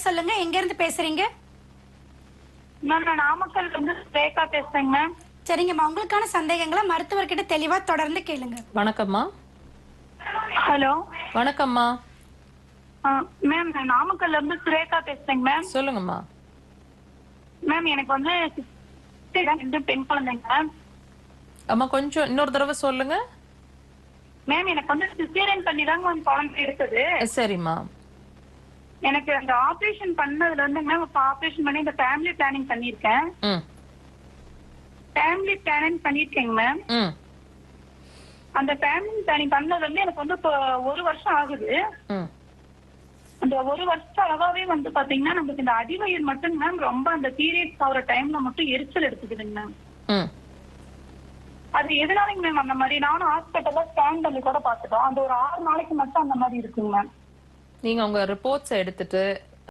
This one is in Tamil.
பேர் சொல்லுங்க, எங்க இருந்து பேசுறீங்க? மேம் நான் நாமக்கல்ல இருந்து ரேகா பேசுறேங்க மேம். சரிங்கம்மா, உங்களுக்கான சந்தேகங்களை மருத்துவர்கிட்ட தெளிவா தொடர்ந்து கேளுங்க. வணக்கம்மா. ஹலோ வணக்கம்மா. மேம் நான் நாமக்கல்ல இருந்து சுரேகா பேசுறேங்க மேம். சொல்லுங்கம்மா. மேம் எனக்கு வந்து 2 பெண் குழந்தைங்க மேம். அம்மா கொஞ்சம் இன்னொரு தடவை சொல்லுங்க. மேம் எனக்கு வந்து சிசேரியன் பண்ணி தாங்க மேம் குழந்தை இருக்குது. சரிம்மா. எனக்கு அந்த ஆபரேஷன் பண்ணதுல இருந்து மேம் இப்ப ஆபரேஷன் பண்ணி இந்த ஃபேமிலி பிளானிங் பண்ணிருக்கேன். ம் ஃபேமிலி பிளானிங் பண்ணிருக்கேங்க மேம். ம் அந்த ஃபேமிலி பிளானிங் பண்ணது வந்து எனக்கு வந்து இப்போ 1 வருஷம் ஆகுது. ம் அந்த 1 வருஷம் அளவாவே வந்து பாத்தீங்கன்னா நமக்கு இந்த அடிவயிறு மட்டும் மேம் ரொம்ப அந்த பீரியட்ஸ் ஆகிற டைம்ல மட்டும் எரிச்சல் எடுத்துக்குதுங்க மேம். ம் அது எதனாலங்க மேம் அந்த மாதிரி? நானும் ஹாஸ்பிட்டல்ல ஸ்கேன் பண்ணி கூட பாத்துட்டோம். அந்த ஒரு 6 நாளைக்கு மட்டும் அந்த மாதிரி இருக்குங்க மேம். நீங்க உங்க ரிப்போர்ட்ஸ் எடுத்துட்டு